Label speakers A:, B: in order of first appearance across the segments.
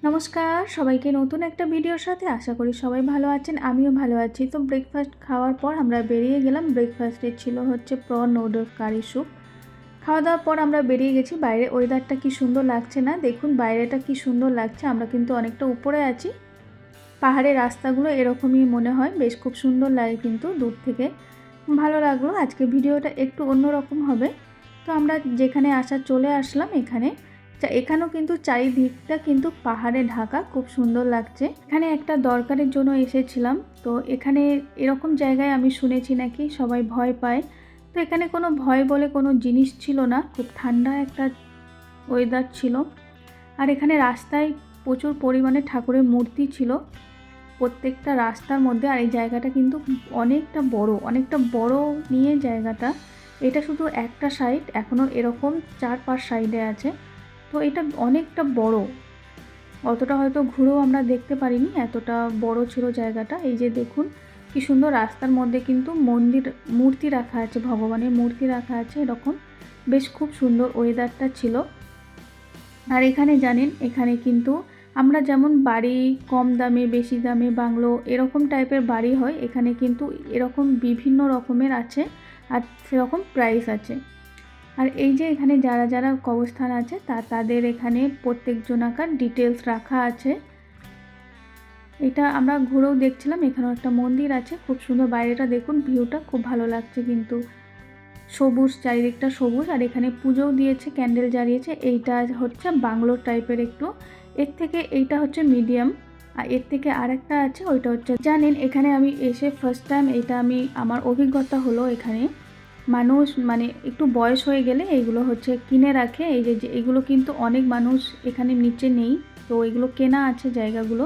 A: নমস্কার সবাইকে নতুন একটা ভিডিওর সাথে আশা করি সবাই ভালো আছেন। আমিও ভালো আছি। তো ব্রেকফাস্ট খাওয়ার পর আমরা বেরিয়ে গেলাম। ব্রেকফাস্টে ছিল হচ্ছে প্রন নুডলস কারি স্যুপ। খাওয়া দাওয়ার পর আমরা বেরিয়ে গেছি। বাইরে ওয়েদারটা কি সুন্দর লাগছে না, দেখুন বাইরেটা কি সুন্দর লাগছে। আমরা কিন্তু অনেকটা উপরে আছি। পাহাড়ের রাস্তাগুলো এরকমই মনে হয়, বেশ খুব সুন্দর লাগে কিন্তু দূর থেকে। ভালো লাগলো। আজকে ভিডিওটা একটু অন্যরকম হবে। তো আমরা যেখানে চলে আসলাম এখানেও কিন্তু চারিদিকটা কিন্তু পাহাড়ে ঢাকা, খুব সুন্দর লাগছে। এখানে একটা দরকারের জন্য এসেছিলাম। তো এখানে এরকম জায়গায় আমি শুনেছি নাকি সবাই ভয় পায়। তো এখানে কোনো ভয় বলে কোনো জিনিস ছিল না, খুব ঠান্ডা একটা ওয়েদার ছিল। আর এখানে রাস্তায় প্রচুর পরিমাণে ঠাকুরের মূর্তি ছিল প্রত্যেকটা রাস্তার মধ্যে। আর এই জায়গাটা কিন্তু অনেকটা বড় নিয়ে জায়গাটা। এটা শুধু একটা সাইড, এখনও এরকম 4-5 সাইডে আছে। তো এটা অনেকটা বড়, অতটা হয়তো ঘুরেও আমরা দেখতে পারিনি, এতটা বড় ছিল জায়গাটা। এই যে দেখুন কি সুন্দর, রাস্তার মধ্যে কিন্তু মূর্তি রাখা আছে, ভগবানের মূর্তি রাখা আছে এরকম। বেশ খুব সুন্দর ওয়েদারটা ছিল। আর এখানে জানেন, এখানে কিন্তু আমরা যেমন বাড়ি কম দামে বেশি দামে বাংলো এরকম টাইপের বাড়ি হয়, এখানে কিন্তু এরকম বিভিন্ন রকমের আছে আর সেরকম প্রাইস আছে। আর এই যে এখানে যারা যারা কবরস্থান আছে তাদের এখানে প্রত্যেকজনাকার ডিটেলস রাখা আছে। এটা আমরা ঘুরেও দেখছিলাম। এখানেও একটা মন্দির আছে, খুব সুন্দর। বাইরেটা দেখুন, ভিউটা খুব ভালো লাগছে কিন্তু সবুজ, চারিদিকটা সবুজ। আর এখানে পুজোও দিয়েছে, ক্যান্ডেল জ্বালিয়েছে। এইটা হচ্ছে বাংলোর টাইপের একটু, এর থেকে এইটা হচ্ছে মিডিয়াম। আর এর থেকে আরেকটা আছে, ওইটা হচ্ছে জানেন এখানে আমি এসে ফার্স্ট টাইম আমার অভিজ্ঞতা হলো। এখানে মানুষ মানে একটু বয়স হয়ে গেলে এইগুলো হচ্ছে কিনে রাখে। এই যে এগুলো কিন্তু অনেক মানুষ এখানে নিচে নেই, তো এগুলো কেনা আছে জায়গাগুলো।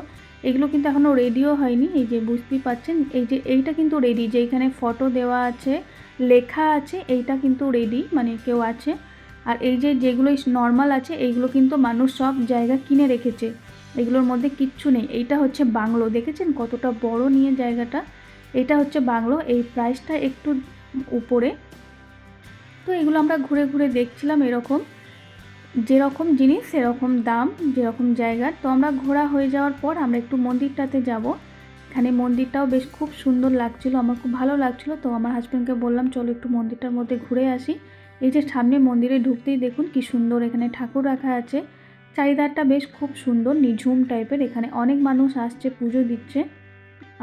A: এগুলো কিন্তু এখনও রেডিও হয়নি। এই যে বুঝতেই পাচ্ছেন, এই যে এইটা কিন্তু রেডি, যে এখানে ফটো দেওয়া আছে, লেখা আছে, এইটা কিন্তু রেডি, মানে কেউ আছে। আর এই যে যেগুলো নর্মাল আছে এইগুলো কিন্তু মানুষ সব জায়গা কিনে রেখেছে, এগুলোর মধ্যে কিচ্ছু নেই। এইটা হচ্ছে বাংলো, দেখেছেন কতটা বড় নিয়ে জায়গাটা। এটা হচ্ছে বাংলো, এই প্রাইসটা একটু উপরে। তো এগুলো আমরা ঘুরে ঘুরে দেখছিলাম, এরকম যেরকম জিনিস সেরকম দাম, যেরকম জায়গা। তো আমরা ঘোরা হয়ে যাওয়ার পর আমরা একটু মন্দিরটাতে যাব। এখানে মন্দিরটাও বেশ খুব সুন্দর লাগছিল, আমার খুব ভালো লাগছিল। তো আমার হাজব্যান্ডকে বললাম চলো একটু মন্দিরটার মধ্যে ঘুরে আসি। এই যে সামনে মন্দিরে ঢুকতেই দেখুন কি সুন্দর এখানে ঠাকুর রাখা আছে। চারিধারটা বেশ খুব সুন্দর, নিঝুম টাইপের। এখানে অনেক মানুষ আসছে, পুজো দিচ্ছে।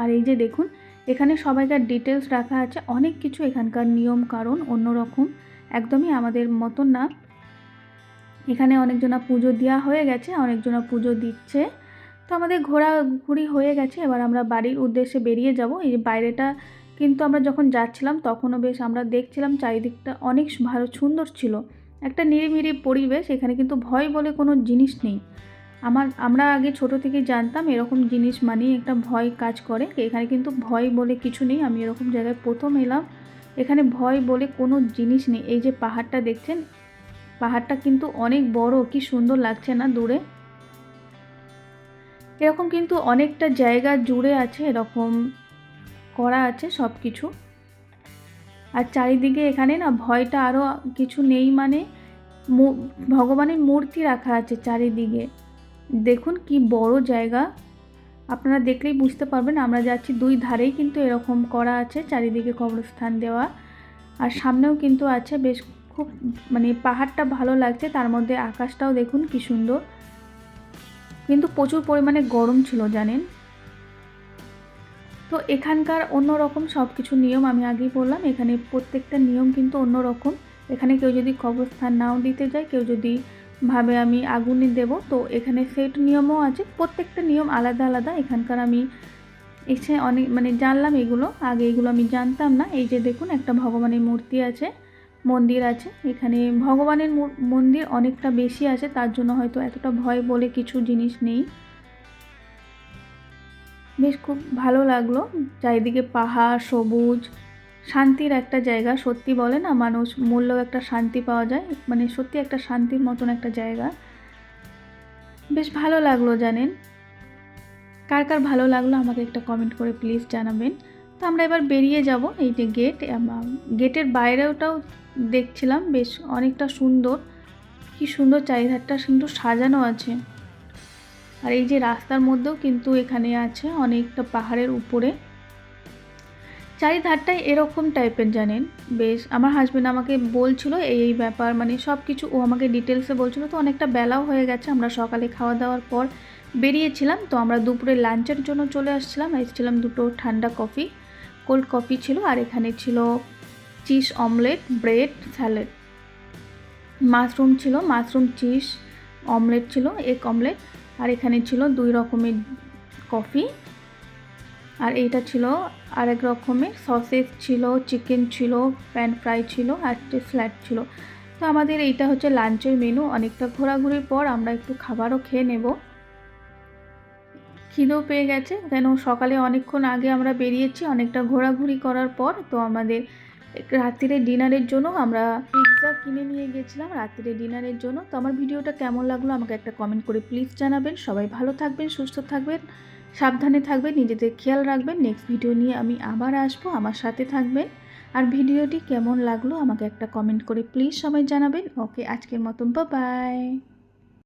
A: আর এই যে দেখুন এখানে সবাইকার ডিটেলস রাখা আছে, অনেক কিছু। এখানকার নিয়ম কারণ অন্যরকম, একদমই আমাদের মতন না। এখানে অনেকজনা পুজো দেওয়া হয়ে গেছে, অনেকজনা পুজো দিচ্ছে। তো আমাদের ঘোরাঘুরি হয়ে গেছে, এবার আমরা বাড়ির উদ্দেশ্যে বেরিয়ে যাব। এই বাইরেটা কিন্তু আমরা যখন যাচ্ছিলাম তখনও বেশ আমরা দেখছিলাম চারিদিকটা অনেক ভালো সুন্দর ছিল, একটা নিরিবিলি পরিবেশ। এখানে কিন্তু ভয় বলে কোনো জিনিস নেই। আমরা আগে ছোট থেকে জানতাম এরকম জিনিস মানেই একটা ভয় কাজ করে, এখানে কিন্তু ভয় বলে কিছু নেই। আমি এরকম জায়গায় প্রথম এলাম, এখানে ভয় বলে কোনো জিনিস নেই। এই যে পাহাড়টা দেখছেন, পাহাড়টা কিন্তু অনেক বড়, কি সুন্দর লাগছে না দূরে। এরকম কিন্তু অনেকটা জায়গা জুড়ে আছে, এরকম করা আছে সব কিছু। আর চারিদিকে এখানে না ভয়টা আরও কিছু নেই, মানে ভগবানের মূর্তি রাখা আছে চারিদিকে। দেখুন কি বড় জায়গা, আপনারা দেখলেই বুঝতে পারবেন। আমরা যাচ্ছি, দুই ধারেই কিন্তু এরকম করা আছে, চারিদিকে কবরস্থান দেওয়া। আর সামনেও কিন্তু আছে, বেশ খুব মানে পাহাড়টা ভালো লাগছে। তার মধ্যে আকাশটাও দেখুন কি সুন্দর, কিন্তু প্রচুর পরিমাণে গরম ছিল জানেন। তো এখানকার অন্যরকম সব কিছু নিয়ম, আমি আগেই বললাম এখানে প্রত্যেকটা নিয়ম কিন্তু অন্যরকম। এখানে কেউ যদি কবরস্থান নাও দিতে যায়, কেউ যদি ভাবে আমি আগুনে দেব, তো এখানে সেট নিয়মও আছে। প্রত্যেকটা নিয়ম আলাদা আলাদা। এখানকার আমি এসে অনেক মানে জানলাম এগুলো, আগে এগুলো আমি জানতাম না। এই যে দেখুন একটা ভগবানের মূর্তি আছে, মন্দির আছে। এখানে ভগবানের মন্দির অনেকটা বেশি আছে, তার জন্য হয়তো এতটা ভয় বলে কিছু জিনিস নেই। বেশ খুব ভালো লাগলো, চারিদিকে পাহাড়, সবুজ, শান্তির একটা জায়গা। সত্যি বলে না, মানুষ মূল্য একটা শান্তি পাওয়া যায়, মানে সত্যি একটা শান্তির মতন একটা জায়গা। বেশ ভালো লাগলো জানেন। কার কার ভালো লাগলো আমাকে একটা কমেন্ট করে প্লিজ জানাবেন। তো আমরা এবার বেরিয়ে যাব। এই যে গেটের বাইরেটাও দেখছিলাম, বেশ অনেকটা সুন্দর, কি সুন্দর চারিধারটা কিন্তু সাজানো আছে। আর এই যে রাস্তার মধ্যেও কিন্তু এখানে আছে অনেকটা পাহাড়ের উপরে, চারিধারটাই এরকম টাইপের জানেন। বেশ আমার হাজব্যান্ড আমাকে বলছিল এই ব্যাপার, মানে সব কিছু ও আমাকে ডিটেলসে বলছিল। তো অনেকটা বেলাও হয়ে গেছে, আমরা সকালে খাওয়া দাওয়ার পর বেরিয়েছিলাম। তো আমরা দুপুরে লাঞ্চের জন্য চলে আসছিলাম। এসেছিলাম দুটো ঠান্ডা কফি, কোল্ড কফি ছিল, আর এখানে ছিল cheese omelette, bread, salad, mushroom ছিল, মাশরুম চিজ অমলেট ছিল, এগ অমলেট, আর এখানে ছিল 2 রকমের কফি, আর এইটা ছিল আরেক রকমের সসেজ ছিল, চিকেন ছিল, প্যান ফ্রাই ছিল, আর একটা স্যালাড ছিল। তো আমাদের এইটা হচ্ছে লাঞ্চের মেনু। অনেকটা ঘোরাঘুরির পর আমরা একটু খাবারও খেয়ে নেব, খিদেও পেয়ে গেছে, কেন সকালে অনেকক্ষণ আগে আমরা বেরিয়েছি অনেকটা ঘোরাঘুরি করার পর। তো আমাদের রাত্রিরে ডিনারের জন্য আমরা পিৎজা কিনে নিয়ে গেছিলাম রাত্রিরে ডিনারের জন্য। তো আমার ভিডিওটা কেমন লাগলো আমাকে একটা কমেন্ট করে প্লিজ জানাবেন। সবাই ভালো থাকবেন, সুস্থ থাকবেন, সাবধানে থাকবেন, নিজেদের খেয়াল রাখবেন। নেক্সট ভিডিও নিয়ে আমি আবার আসবো, আমার সাথে থাকবেন। আর ভিডিওটি কেমন লাগলো আমাকে একটা কমেন্ট করে প্লিজ সবাই জানাবেন। ওকে, আজকের মতন বাই।